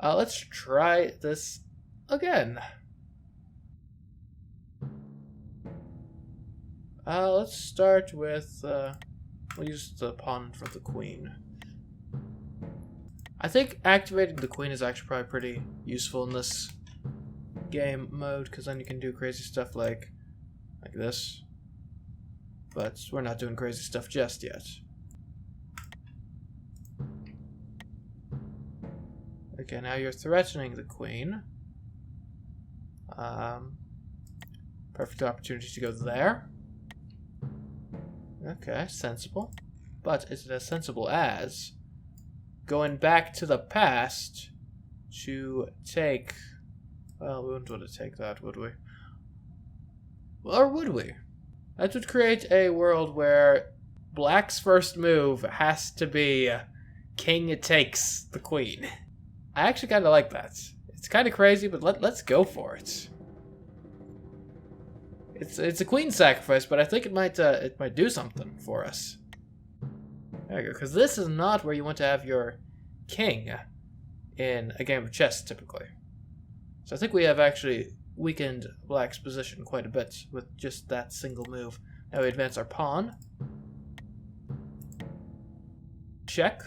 Let's try this again. Let's start with, we'll use the pawn for the queen. I think activating the queen is actually probably pretty useful in this game mode, because then you can do crazy stuff like this. But we're not doing crazy stuff just yet. Okay, now you're threatening the queen. Perfect opportunity to go there. Okay, sensible. But is it as sensible as going back to the past to take... Well, we wouldn't want to take that, would we? Or would we? That would create a world where Black's first move has to be King takes the queen. I actually kind of like that. It's kind of crazy, but let's go for it. It's a queen sacrifice, but I think it might do something for us. There you go, because this is not where you want to have your king in a game of chess, typically. So I think we have actually weakened Black's position quite a bit with just that single move. Now we advance our pawn. Check.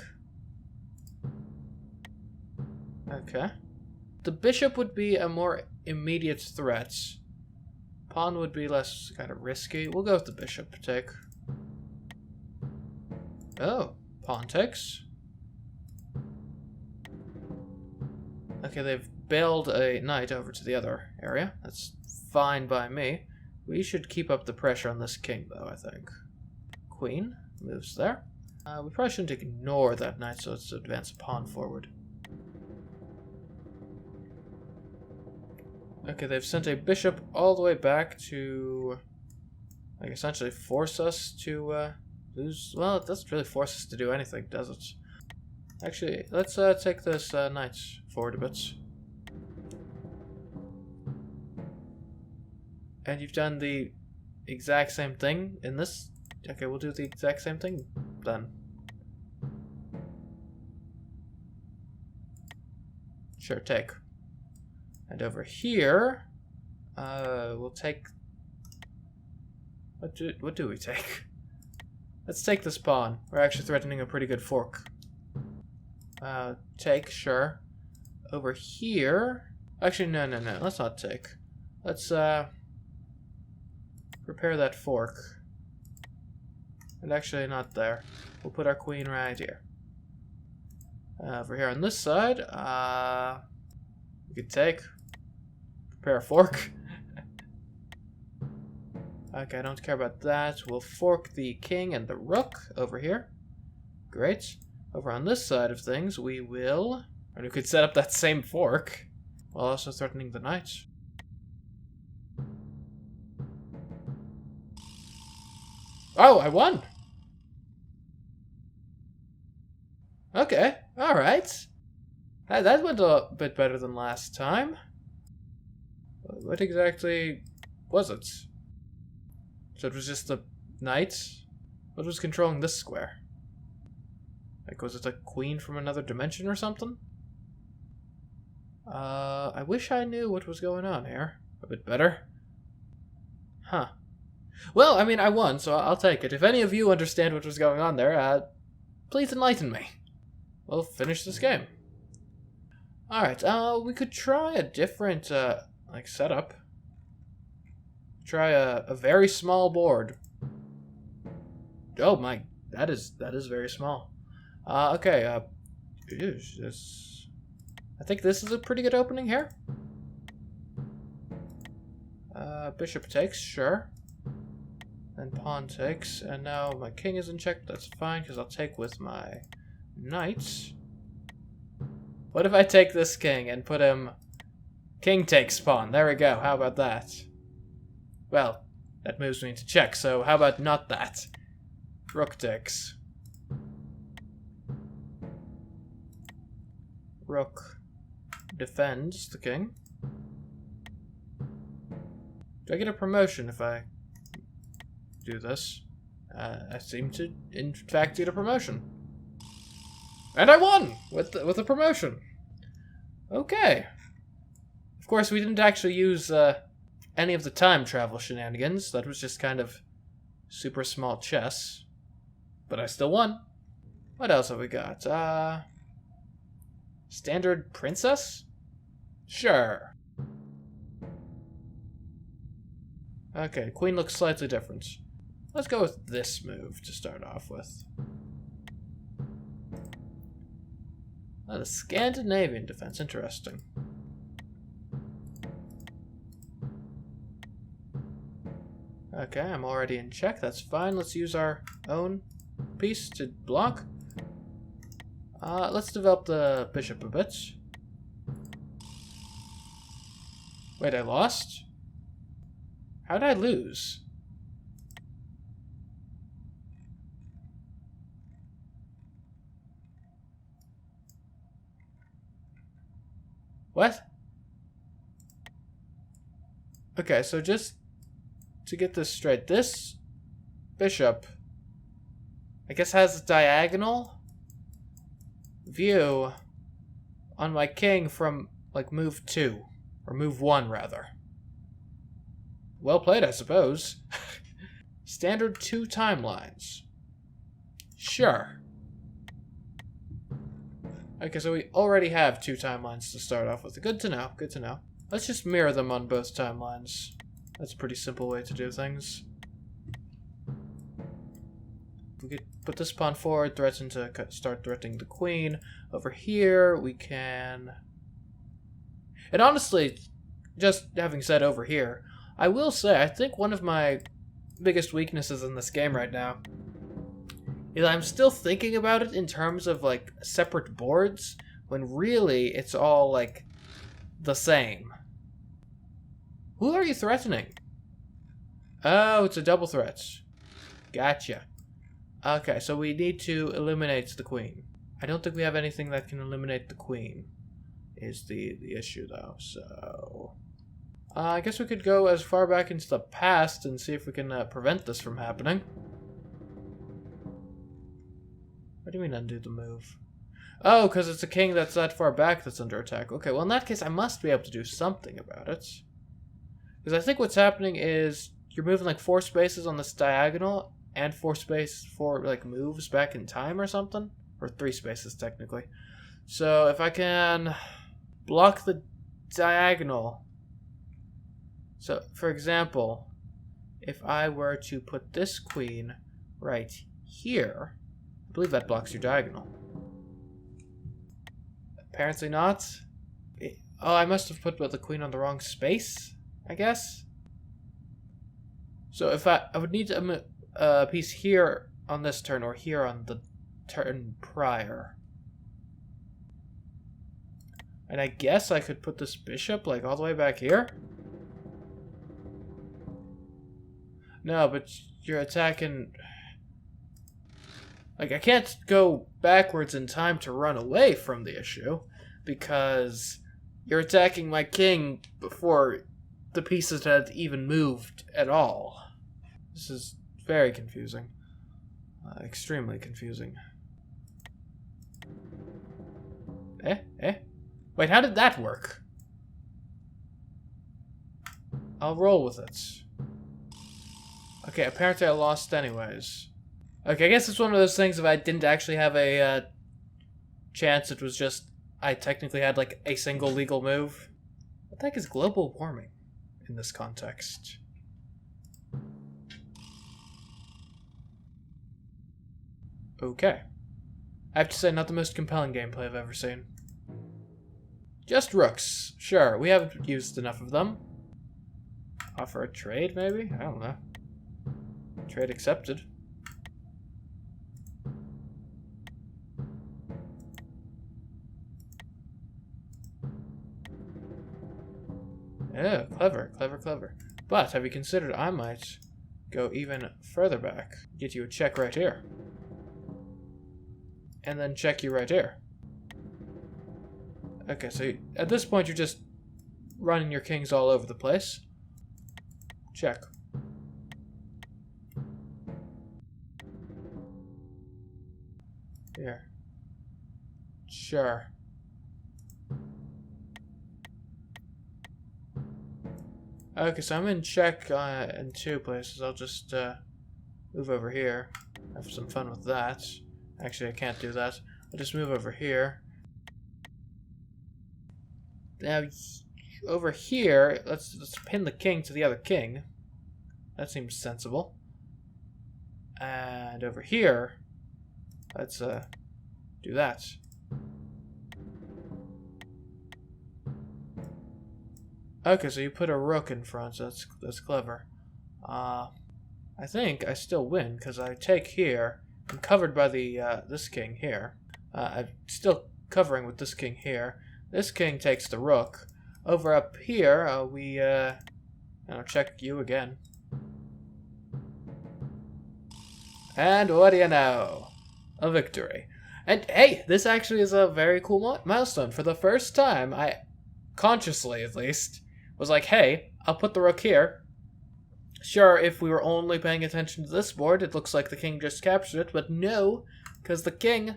Okay. The bishop would be a more immediate threat. Pawn would be less kind of risky. We'll go with the bishop take. Oh, pawn takes. Okay, they've bailed a knight over to the other area. That's fine by me. We should keep up the pressure on this king, though, I think. Queen moves there. We probably shouldn't ignore that knight, so let's advance a pawn forward. Okay, they've sent a bishop all the way back to, like, essentially force us to lose. Well, it doesn't really force us to do anything, does it? Actually, let's take this knight forward a bit. And you've done the exact same thing in this. Okay, we'll do the exact same thing then. Sure, take. And over here, we'll take... What do we take? Let's take this pawn. We're actually threatening a pretty good fork. Take, sure. Over here... Actually, no. Let's not take. Let's, prepare that fork. And actually, not there. We'll put our queen right here. Over here on this side, we could take. Prepare a fork. Okay, I don't care about that. We'll fork the king and the rook over here. Great. Over on this side of things, we will... Or we could set up that same fork, while also threatening the knight. Oh, I won! Okay, alright. That went a bit better than last time. What exactly was it? So it was just the knight? What was controlling this square? Like, was it a queen from another dimension or something? I wish I knew what was going on here a bit better. Huh. Well, I mean, I won, so I'll take it. If any of you understand what was going on there, please enlighten me. We'll finish this game. Alright, we could try a different, like, setup. Try a very small board. Oh my, that is very small. Okay, I think this is a pretty good opening here. Bishop takes, sure. And pawn takes, and now my king is in check. That's fine, because I'll take with my knights. What if I take this king and put him... King takes pawn. There we go. How about that? Well, that moves me into check, so how about not that? Rook takes. Rook defends the king. Do I get a promotion if I do this? I seem to, in fact, get a promotion. And I won with a promotion. Okay. Of course, we didn't actually use any of the time travel shenanigans. That was just kind of super small chess. But I still won. What else have we got? Standard princess? Sure. Okay, queen looks slightly different. Let's go with this move to start off with. Oh, the Scandinavian defense, interesting. Okay, I'm already in check, that's fine. Let's use our own piece to block. Let's develop the bishop a bit. Wait, I lost? How did I lose? What? Okay, so just to get this straight, this bishop, I guess, has a diagonal view on my king from, like, move 2. Or move 1, rather. Well played, I suppose. Standard 2 timelines. Sure. Okay, so we already have 2 timelines to start off with. Good to know, good to know. Let's just mirror them on both timelines. That's a pretty simple way to do things. We could put this pawn forward, threaten to start threatening the queen. Over here, we can... And honestly, just having said over here, I will say, I think one of my biggest weaknesses in this game right now is I'm still thinking about it in terms of, like, separate boards, when really it's all, like, the same. Who are you threatening? Oh, it's a double threat. Gotcha. Okay, so we need to eliminate the queen. I don't think we have anything that can eliminate the queen, is the issue, though, so... I guess we could go as far back into the past and see if we can prevent this from happening. What do you mean undo the move? Oh, because it's a king that's that far back that's under attack. Okay, well in that case I must be able to do something about it. Because I think what's happening is you're moving like 4 spaces on this diagonal and 4 like moves back in time or something. Or 3 spaces technically. So if I can block the diagonal. So for example, if I were to put this queen right here, I believe that blocks your diagonal. Apparently not. Oh, I must have put the queen on the wrong space, I guess. So if I would need a piece here on this turn or here on the turn prior. And I guess I could put this bishop like all the way back here. No, but you're attacking... Like, I can't go backwards in time to run away from the issue, because you're attacking my king before the pieces had even moved at all. This is very confusing. Extremely confusing. Wait, how did that work? I'll roll with it. Okay, apparently I lost anyways. Okay, I guess it's one of those things if I didn't actually have a chance, it was just I technically had like a single legal move. What the heck is global warming in this context? Okay. I have to say, not the most compelling gameplay I've ever seen. Just rooks. Sure, we haven't used enough of them. Offer a trade, maybe? I don't know. Trade accepted. Yeah, clever, clever, clever. But have you considered I might go even further back? Get you a check right here. And then check you right here. Okay, so at this point you're just running your kings all over the place. Check. Here. Sure. Okay, so I'm in check in 2 places. I'll just move over here. Have some fun with that. Actually, I can't do that. I'll just move over here. Now, over here, let's pin the king to the other king. That seems sensible. And over here, let's do that. Okay, so you put a rook in front, so that's clever. I think I still win, because I take here. I'm covered by the this king here. I'm still covering with this king here. This king takes the rook. Over up here, we check you again. And what do you know? A victory. And hey, this actually is a very cool milestone. For the first time, I, consciously at least, was like, hey, I'll put the rook here. Sure, if we were only paying attention to this board, it looks like the king just captured it, but no, because the king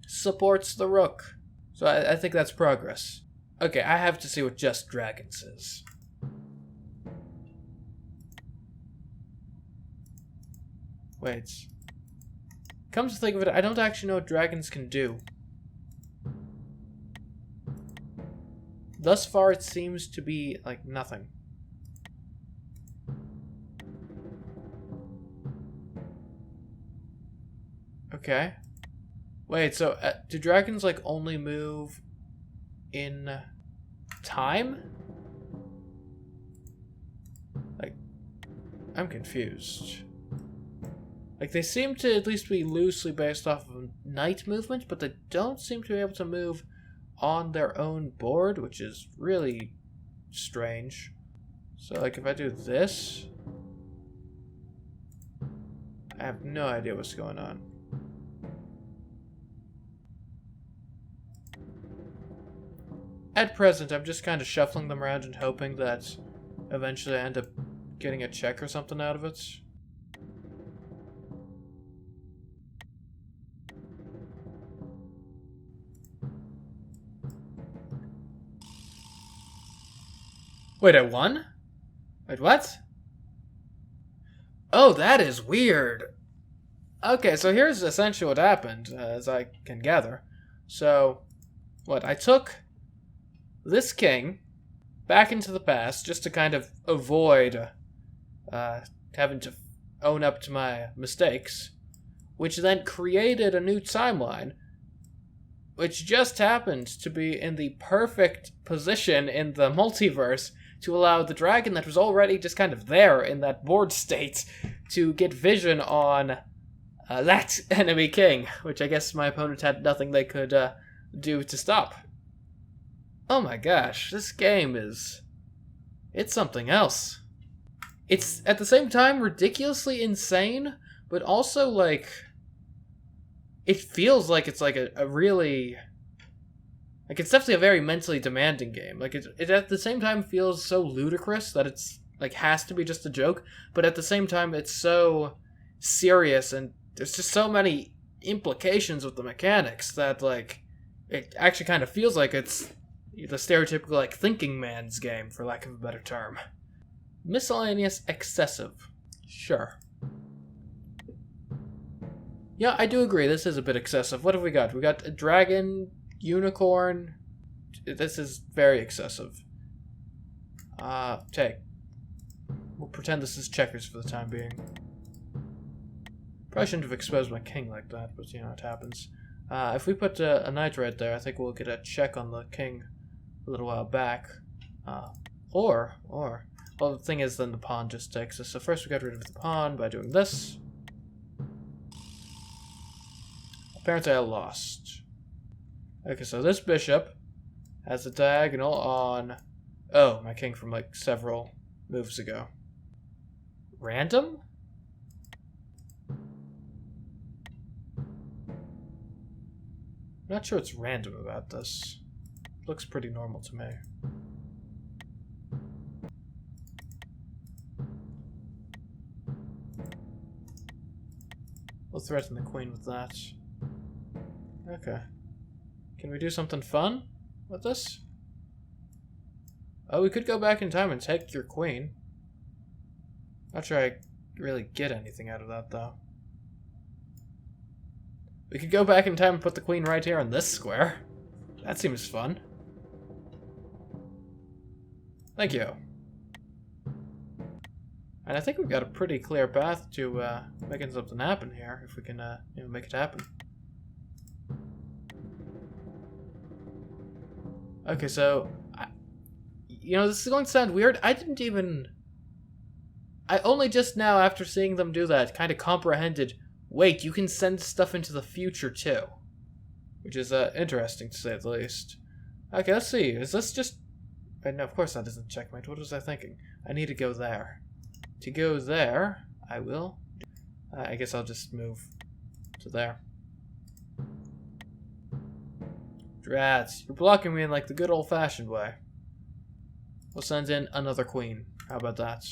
supports the rook. So I think that's progress. Okay, I have to see what Just Dragons is. Wait. Come to think of it, I don't actually know what dragons can do. Thus far, it seems to be, like, nothing. Okay. Wait, so do dragons, like, only move in time? Like, I'm confused. Like, they seem to at least be loosely based off of night movement, but they don't seem to be able to move on their own board, which is really strange. So, like, if I do this, I have no idea what's going on. At present, I'm just kind of shuffling them around and hoping that eventually I end up getting a check or something out of it. Wait, I won? Wait, what? Oh, that is weird. Okay, so here's essentially what happened, as I can gather. So, what, I took this king back into the past just to kind of avoid having to own up to my mistakes, which then created a new timeline, which just happened to be in the perfect position in the multiverse to allow the dragon that was already just kind of there in that board state to get vision on that enemy king, which I guess my opponent had nothing they could do to stop. Oh my gosh, this game it's something else. It's, at the same time, ridiculously insane, but also, like, it feels like it's, like, a really... Like, it's definitely a very mentally demanding game. Like, it at the same time feels so ludicrous that it's, like, has to be just a joke, but at the same time, it's so serious, and there's just so many implications with the mechanics that, like, it actually kind of feels like it's the stereotypical, like, thinking man's game, for lack of a better term. Miscellaneous excessive. Sure. Yeah, I do agree, this is a bit excessive. What have we got? We got a dragon, unicorn. This is very excessive. Take. We'll pretend this is checkers for the time being. Probably shouldn't have exposed my king like that, but you know, it happens. If we put a knight right there, I think we'll get a check on the king a little while back. Or, well, the thing is, then the pawn just takes us. So first we got rid of the pawn by doing this. Apparently I lost. Okay, so this bishop has a diagonal on... Oh, my king from, like, several moves ago. Random? Not sure what's random about this. Looks pretty normal to me. We'll threaten the queen with that. Okay. Can we do something fun with this? Oh, we could go back in time and take your queen. Not sure I really get anything out of that, though. We could go back in time and put the queen right here in this square. That seems fun. Thank you. And I think we've got a pretty clear path to making something happen here, if we can make it happen. Okay, so, this is going to sound weird. I only just now, after seeing them do that, kind of comprehended, wait, you can send stuff into the future too. Which is interesting, to say the least. Okay, let's see. Is this just... No, of course that isn't checkmate. What was I thinking? I need to go there. To go there, I will... I guess I'll just move to there. Drats, you're blocking me in like the good old-fashioned way. We'll send in another queen. How about that?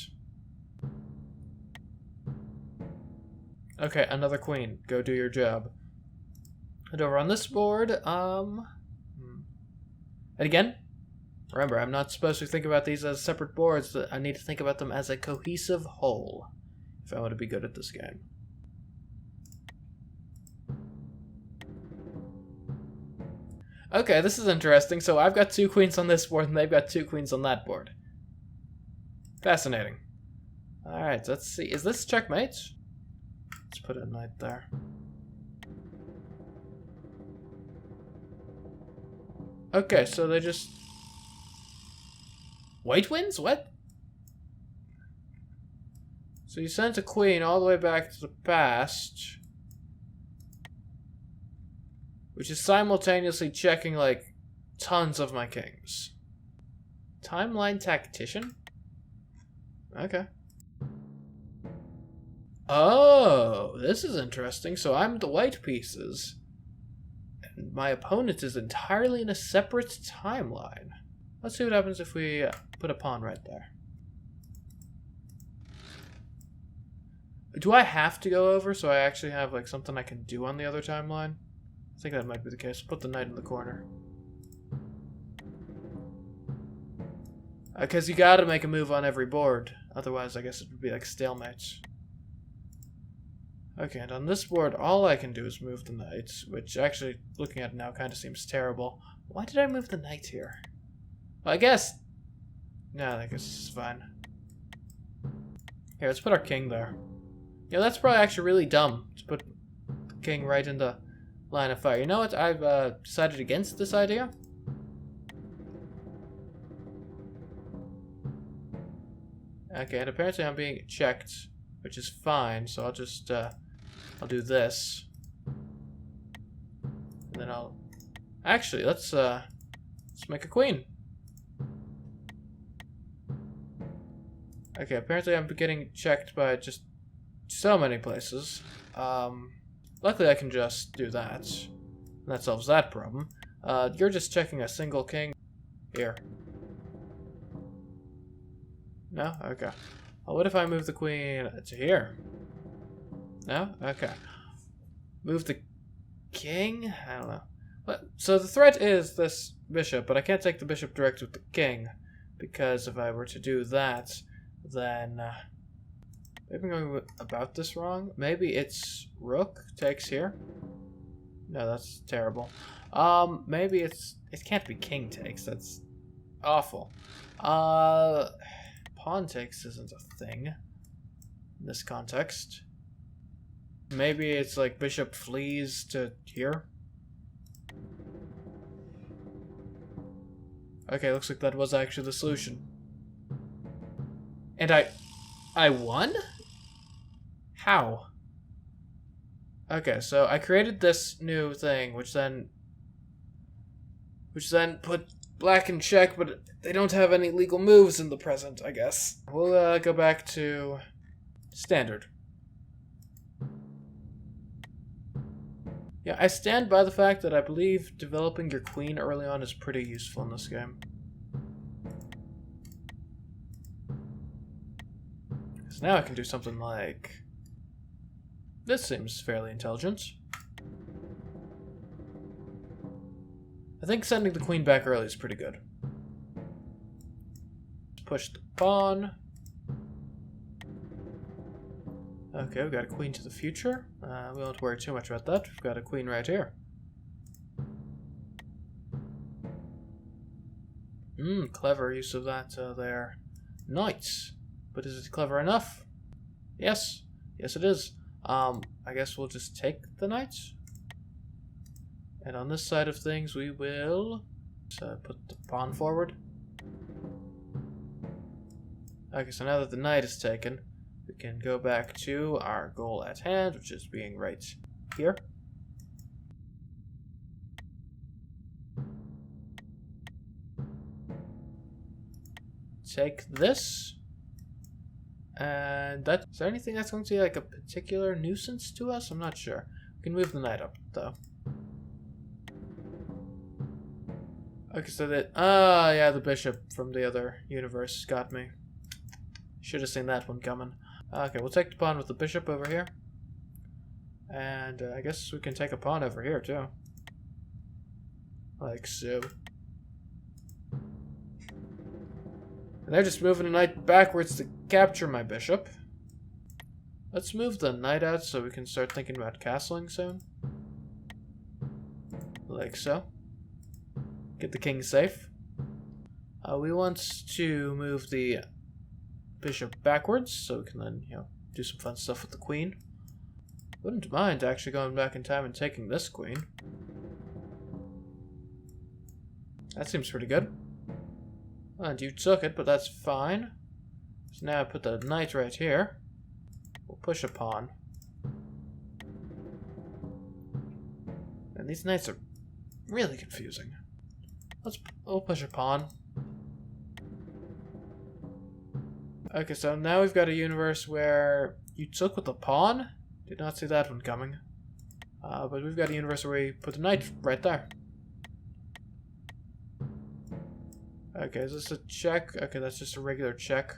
Okay, another queen. Go do your job. And over on this board, And again, remember, I'm not supposed to think about these as separate boards. I need to think about them as a cohesive whole if I want to be good at this game. Okay, this is interesting. So I've got 2 queens on this board, and they've got 2 queens on that board. Fascinating. Alright, let's see. Is this checkmate? Let's put a knight there. Okay, so they just... White wins? What? So you sent a queen all the way back to the past... which is simultaneously checking, like, tons of my kings. Timeline tactician? Okay. Oh, this is interesting. So I'm the white pieces. And my opponent is entirely in a separate timeline. Let's see what happens if we put a pawn right there. Do I have to go over so I actually have, like, something I can do on the other timeline? I think that might be the case. Put the knight in the corner. Because you gotta make a move on every board. Otherwise, I guess it would be like stalemates. Okay, and on this board, all I can do is move the knight, which actually, looking at it now, kind of seems terrible. Why did I move the knight here? Well, I guess... No, I guess it's fine. Here, let's put our king there. Yeah, that's probably actually really dumb, to put the king right in the line of fire. You know what? I've decided against this idea. Okay, and apparently I'm being checked, which is fine, so I'll just, I'll do this. And then I'll... Actually, let's make a queen. Okay, apparently I'm getting checked by just so many places. Luckily I can just do that. That solves that problem. You're just checking a single king. Here. No? Okay. Well, what if I move the queen to here? No? Okay. Move the king? I don't know. So the threat is this bishop, but I can't take the bishop direct with the king. Because if I were to do that, then... maybe I'm going about this wrong. Maybe it's rook takes here. No, that's terrible. Maybe it's... It can't be king takes. That's awful. Pawn takes isn't a thing in this context. Maybe it's like bishop flees to here. Okay, looks like that was actually the solution. And I won? How? Okay, so I created this new thing, which then put black in check, but they don't have any legal moves in the present, I guess. We'll go back to standard. Yeah, I stand by the fact that I believe developing your queen early on is pretty useful in this game. So now I can do something like... This seems fairly intelligent. I think sending the queen back early is pretty good. push the pawn. Okay, we've got a queen to the future. We won't worry too much about that. We've got a queen right here. Clever use of that there. Knights. But is it clever enough? Yes. Yes, it is. I guess we'll just take the knights. And on this side of things, we will put the pawn forward. Okay, so now that the knight is taken, we can go back to our goal at hand, which is being right here. Take this. And that, is there anything that's going to be like a particular nuisance to us? I'm not sure. We can move the knight up, though. Okay, so that, yeah, the bishop from the other universe got me. Should have seen that one coming. Okay, we'll take the pawn with the bishop over here. And I guess we can take a pawn over here, too. Like so. And they're just moving the knight backwards to capture my bishop. Let's move the knight out so we can start thinking about castling soon. Like so. Get the king safe. We want to move the bishop backwards so we can then, you know, do some fun stuff with the queen. Wouldn't mind actually going back in time and taking this queen. That seems pretty good. And you took it, but that's fine. So now I put the knight right here. We'll push a pawn. And these knights are really confusing. We'll push a pawn. Okay, so now we've got a universe where you took with the pawn. Did not see that one coming. But we've got a universe where we put the knight right there. Okay, is this a check? Okay, that's just a regular check.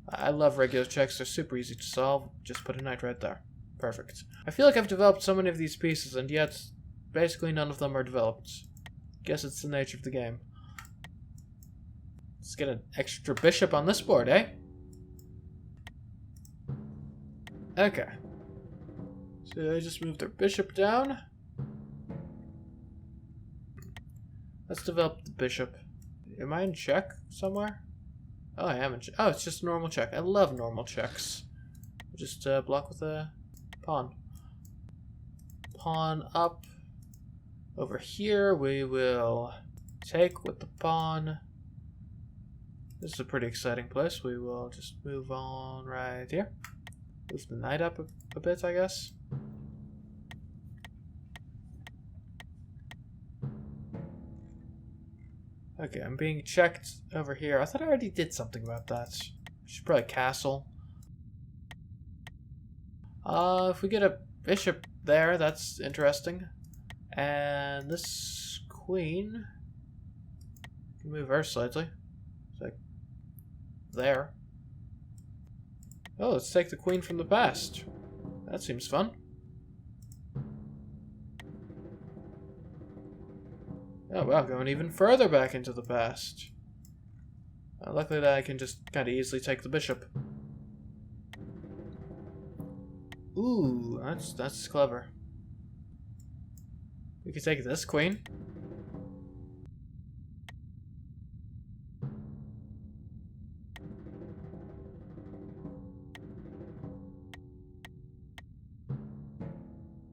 I love regular checks. They're super easy to solve. Just put a knight right there. Perfect. I feel like I've developed so many of these pieces, and yet basically none of them are developed. Guess it's the nature of the game. Let's get an extra bishop on this board, eh? Okay. So I just moved their bishop down. Let's develop the bishop. Am I in check somewhere? Oh, I am in check. Oh, it's just a normal check. I love normal checks. Just block with a pawn. Pawn up. Over here, we will take with the pawn. This is a pretty exciting place. We will just move on right here. Move the knight up a bit, I guess. Okay, I'm being checked over here. I thought I already did something about that. Should probably castle. If we get a bishop there, that's interesting. And this queen, can move her slightly. It's like there. Oh, let's take the queen from the past. That seems fun. Oh wow, going even further back into the past. Luckily that I can just kind of easily take the bishop. Ooh, that's clever. We could take this queen.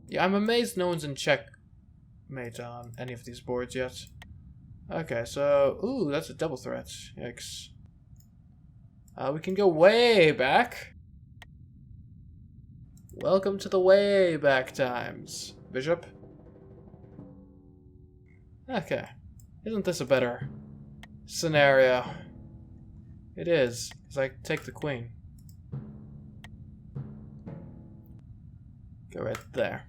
Yeah, I'm amazed no one's in checkmate on any of these boards yet. Okay, so... Ooh, that's a double threat. Yikes. We can go way back. Welcome to the way back times, Bishop. Okay. Isn't this a better scenario? It is, because I take the queen. Go right there.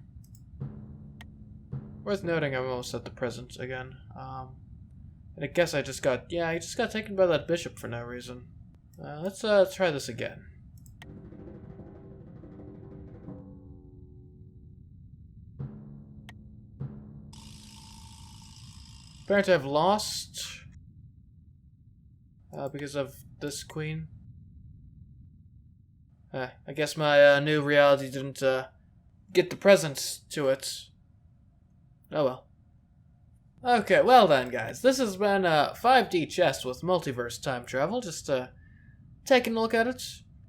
Worth noting I'm almost at the present again. And I guess I just got taken by that bishop for no reason. Let's try this again. Apparently I've lost. because of this queen. I guess my new reality didn't get the presents to it. Oh well. Okay, well then, guys. This has been 5D Chess with Multiverse Time Travel. Just taking a look at it.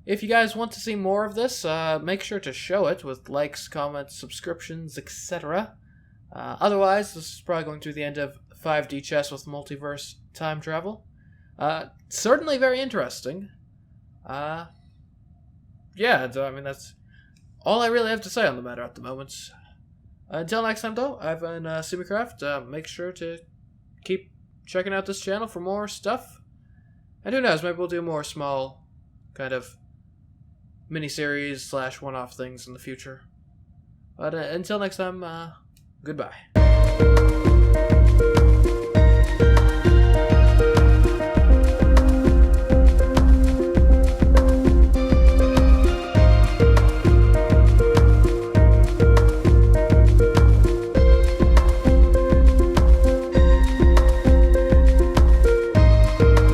If you guys want to see more of this, make sure to show it with likes, comments, subscriptions, etc. Otherwise, this is probably going to be the end of 5D Chess with Multiverse Time Travel. Certainly very interesting. Yeah, I mean, that's all I really have to say on the matter at the moment. Until next time, though, I've been CMeeCraft. Make sure to keep checking out this channel for more stuff. And who knows, maybe we'll do more small, kind of, miniseries / one-off things in the future. But until next time, goodbye.